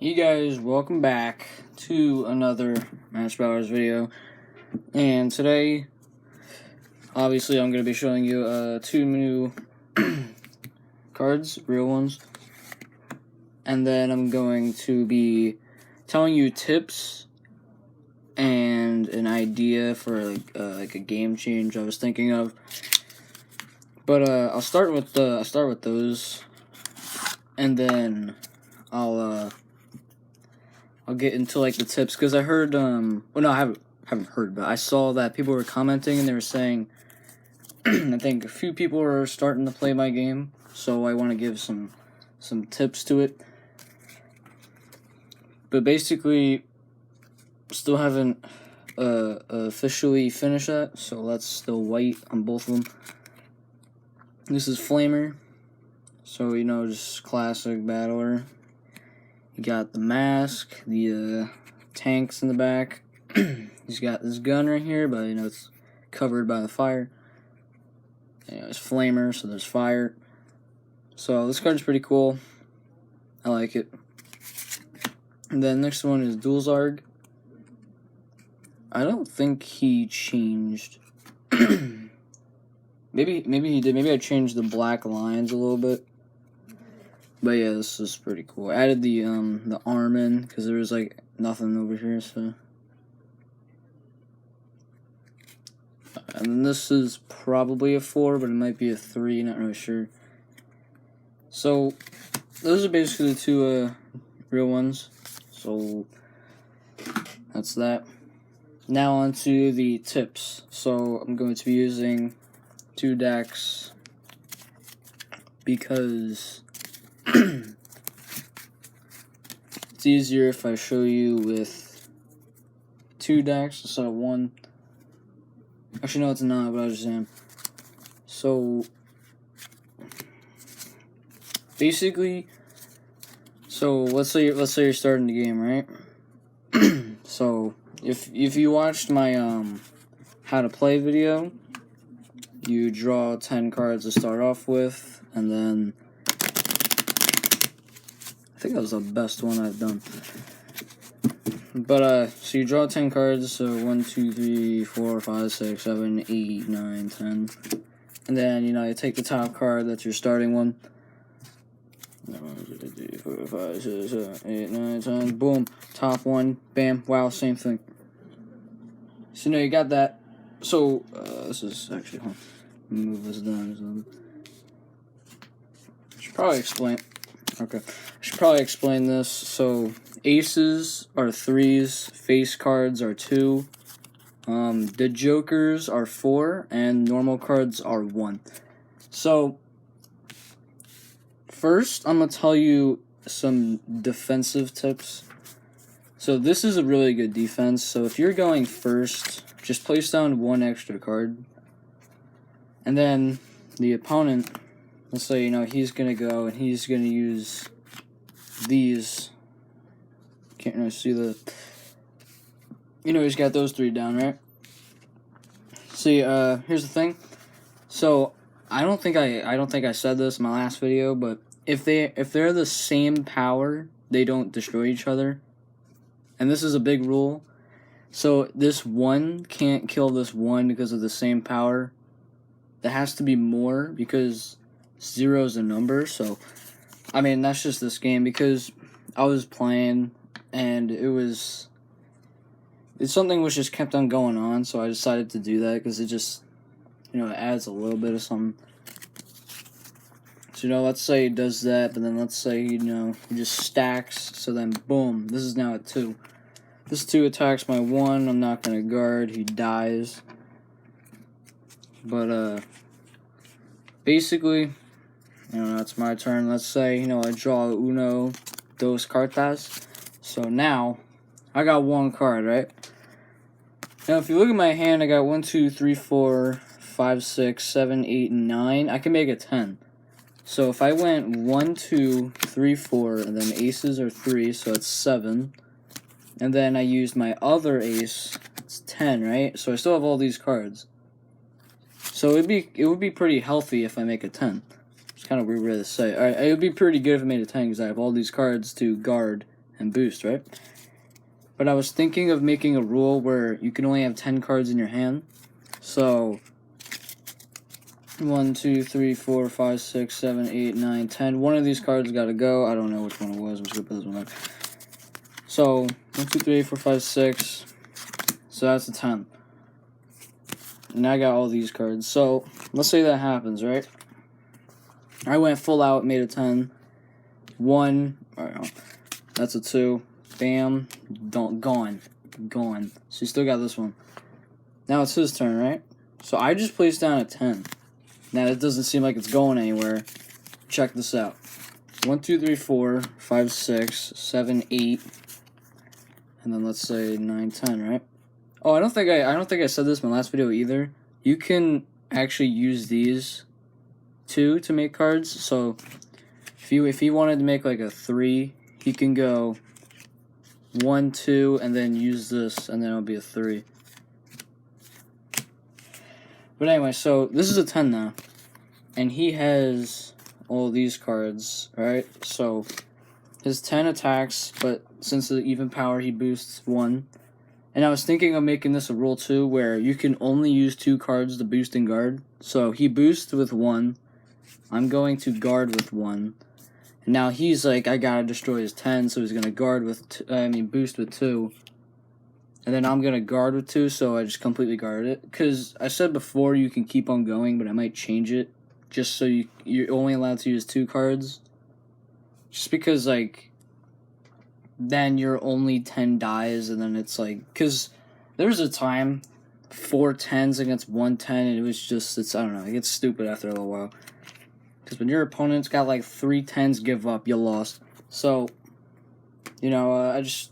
Hey guys, welcome back to another MatchBattlers video, and today, obviously, I'm going to be showing you two new cards, real ones, and then I'm going to be telling you tips and an idea for like a game change I was thinking of. But I'll start with those, and then I'll get into like the tips, because I heard well, no, I haven't heard, but I saw that people were commenting and they were saying I think a few people are starting to play my game, so I want to give some tips to it. But basically, still haven't officially finished that, so that's still white on both of them. This is Flamer, so just classic battler. You got the mask, the tanks in the back. He's got this gun right here, but it's covered by the fire. It's Flamer, so there's fire. So this card's pretty cool. I like it. And then next one is Dual Zarg. I don't think he changed. Maybe he did. Maybe I changed the black lines a little bit. But yeah, this is pretty cool. I added the arm in because there was like nothing over here, so. And this is probably a 4, but it might be a 3, not really sure. So those are basically the two real ones. So that's that. Now on to the tips. So I'm going to be using 2 decks because it's easier if I show you with 2 decks instead of 1. Actually, no, it's not, but I just am. So basically, let's say you're starting the game, right? So if you watched my how to play video, you draw 10 cards to start off with, and then I think that was the best one I've done. But so you draw 10 cards, so 1, 2, 3, 4, 5, 6, 7, 8, 9, 10. And then, you take the top card, that's your starting one. 1, 2, 3, 4, 5, 6, 7, 8, 9, 10. Boom. Top one. Bam. Wow, same thing. So now you got that. So, this is actually, move this down. I should probably explain. Okay. I should probably explain this. So, aces are 3s, face cards are 2, the jokers are 4, and normal cards are 1. So, first, I'm going to tell you some defensive tips. So, this is a really good defense. So, if you're going first, just place down 1 extra card. And then, the opponent, let's say, he's going to go and he's going to use these. Can't really see the. He's got those 3 down, right? See, here's the thing. So I don't think I said this in my last video, but if they're the same power, they don't destroy each other. And this is a big rule. So this 1 can't kill this 1 because of the same power. There has to be more because 0 is a number. So I mean, that's just this game, because I was playing and it's something which just kept on going on, so I decided to do that because it just, it adds a little bit of something. So, let's say it does that, but then let's say, it just stacks, so then boom, this is now at 2. This 2 attacks my 1, I'm not going to guard, he dies. But, basically, it's my turn. Let's say, I draw uno, dos cartas. So now, I got 1 card, right? Now, if you look at my hand, I got 1, 2, 3, 4, 5, 6, 7, 8, and 9. I can make a 10. So if I went 1, 2, 3, 4, and then aces are 3, so it's 7. And then I used my other ace, it's 10, right? So I still have all these cards. So it would be pretty healthy if I make a 10. It's kind of weird to say. It would be pretty good if I made a 10 because I have all these cards to guard and boost, right? But I was thinking of making a rule where you can only have 10 cards in your hand. So 1, 2, 3, 4, 5, 6, 7, 8, 9, 10. One of these cards got to go. I don't know which one it was. I'm just going to put this one back. So 1, 2, 3, 4, 5, 6. So that's a 10. And I got all these cards. So let's say that happens, right? I went full out, made a 10. 1. Alright, that's a 2. Bam. Gone. So you still got this one. Now it's his turn, right? So I just placed down a 10. Now it doesn't seem like it's going anywhere. Check this out. 1, 2, 3, 4, 5, 6, 7, 8. And then let's say 9, 10, right? Oh, I don't think I said this in my last video either. You can actually use these two to make cards. So if he wanted to make like a 3, he can go 1, 2, and then use this, and then it'll be a 3. But anyway, so this is a 10 now, and he has all these cards, right? So his 10 attacks, but since the even power, he boosts 1. And I was thinking of making this a rule too, where you can only use 2 cards to boost and guard. So he boosts with 1. I'm going to guard with 1. And now he's like, I gotta destroy his 10, so he's gonna guard with boost with 2. And then I'm gonna guard with 2, so I just completely guard it. Because I said before you can keep on going, but I might change it. Just so you're only allowed to use 2 cards. Just because, like, then your only 10 dies, and then it's like, because there was a time 4 10s against 1 10, and it was just, I don't know, it gets stupid after a little while. Because when your opponent's got like 3 10s, give up, you lost. So, you know, I just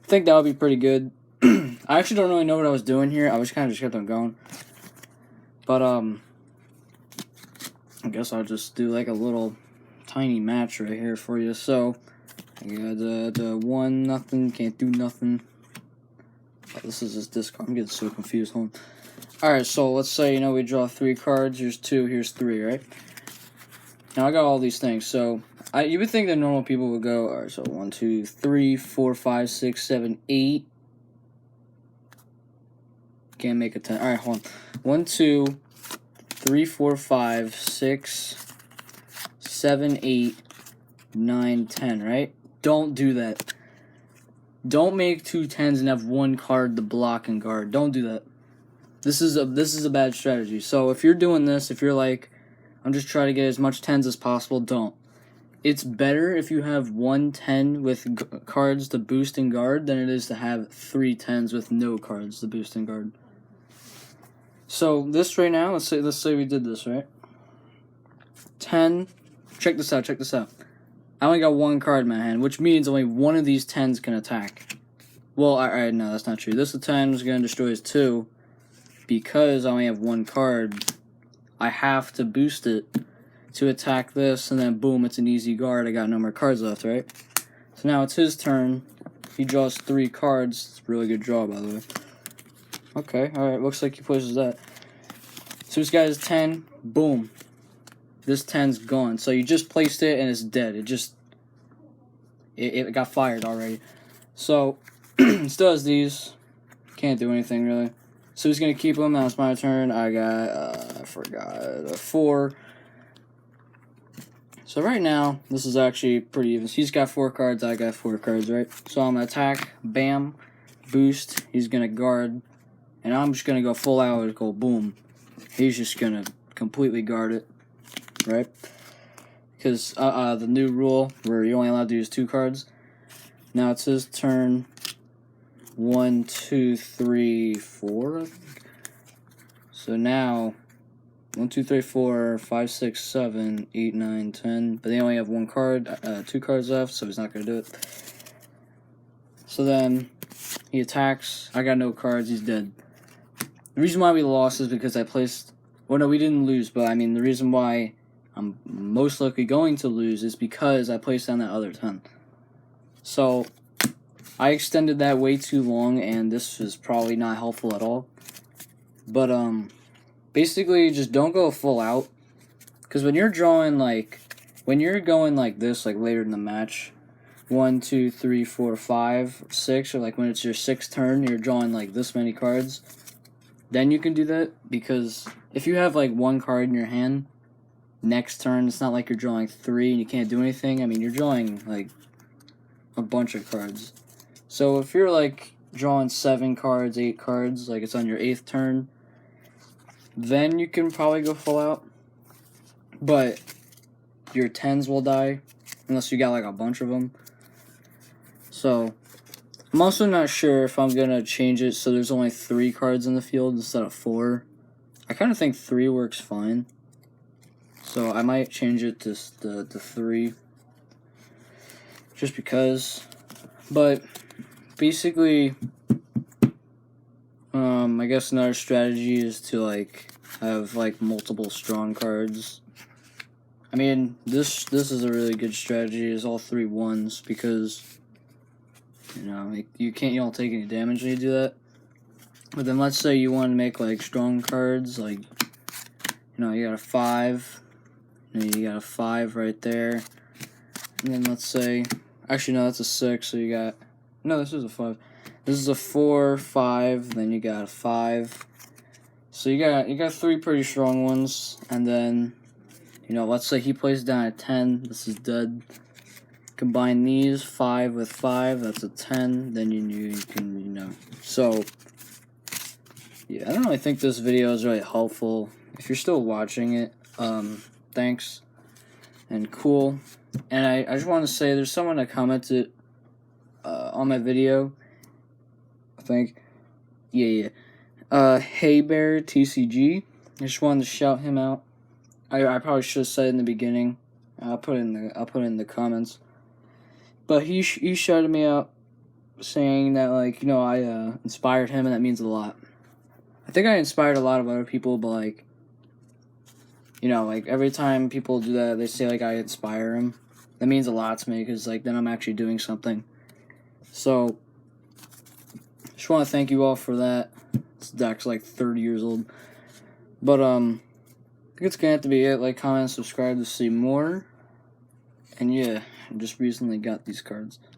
think that would be pretty good. I actually don't really know what I was doing here. I was kind of just kept on going. But, I guess I'll just do like a little tiny match right here for you. So, I got the 1-0, can't do nothing. Oh, this is his discard. I'm getting so confused. Hold on. Alright, so let's say, you know, we draw 3 cards. Here's 2, here's 3, right? Now I got all these things, so you would think that normal people would go, alright, so 1, 2, 3, 4, 5, 6, 7, 8. Can't make a 10. Alright, hold on. 1, 2, 3, 4, 5, 6, 7, 8, 9, 10, right? Don't do that. Don't make 2 10s and have 1 card to block and guard. Don't do that. This is a bad strategy. So if you're doing this, if you're like, I'm just trying to get as much 10s as possible, don't. It's better if you have 1 10 with cards to boost and guard than it is to have 3 10s with no cards to boost and guard. So this right now, let's say we did this, right? 10. Check this out. I only got 1 card in my hand, which means only one of these 10s can attack. Well, alright, no, that's not true. This 10 is going to destroy his 2. Because I only have 1 card, I have to boost it to attack this, and then boom, it's an easy guard. I got no more cards left, right? So now it's his turn. He draws 3 cards. It's a really good draw, by the way. Okay, alright, looks like he pushes that. So this guy has 10, boom. This 10's gone. So you just placed it and it's dead. It got fired already. So, still has these. Can't do anything, really. So he's going to keep them. Now it's my turn. I got, I forgot, a 4. So right now, this is actually pretty even. He's got 4 cards, I got 4 cards, right? So I'm going to attack, bam, boost. He's going to guard. And I'm just going to go full out, go boom. He's just going to completely guard it, right? Because the new rule where you're only allowed to use 2 cards. Now it's his turn. 1, 2, 3, 4, I think. So now 1, 2, 3, 4, 5, 6, 7, 8, 9, 10. But they only have 1 card, 2 cards left, so he's not gonna do it. So then he attacks. I got no cards, he's dead. The reason why we lost is because I placed, well, no, we didn't lose, but I mean the reason why I'm most likely going to lose is because I placed down that other 10. So I extended that way too long, and this is probably not helpful at all. But, basically, just don't go full out. Because when you're drawing, like, when you're going like this, like, later in the match, 1, 2, 3, 4, 5, 6, or like when it's your 6th turn, you're drawing like this many cards, then you can do that. Because if you have like 1 card in your hand, next turn, it's not like you're drawing 3 and you can't do anything. I mean, you're drawing like a bunch of cards. So if you're like drawing 7 cards, 8 cards, like it's on your 8th turn, then you can probably go full out. But your 10s will die unless you got like a bunch of them. So I'm also not sure if I'm gonna change it so there's only 3 cards in the field instead of 4. I kind of think 3 works fine. So I might change it to the 3. Just because. But basically, I guess another strategy is to like have like multiple strong cards. I mean, this is a really good strategy, is all 3 ones, because you know you don't take any damage when you do that. But then let's say you want to make like strong cards, like you got a 5, and you got a 5 right there, and then let's say, actually no, that's a 6, so you got, no, this is a 5. This is a 4, 5, then you got a 5. So you got 3 pretty strong ones, and then let's say he plays down a 10. This is dead. Combine these 5 with 5. That's a 10. Then you can So yeah, I don't really think this video is really helpful. If you're still watching it, thanks and cool. And I just want to say there's someone that commented on my video. I think, yeah. Hey Bear TCG. I just wanted to shout him out. I probably should have said it in the beginning. I'll put it in the comments. But he shouted me out, saying that I inspired him, and that means a lot. I think I inspired a lot of other people, but every time people do that, they say I inspire them. That means a lot to me, because then I'm actually doing something. So just want to thank you all for that. This deck's 30 years old. But I think it's gonna have to be it. Comment, subscribe to see more. And yeah, I just recently got these cards.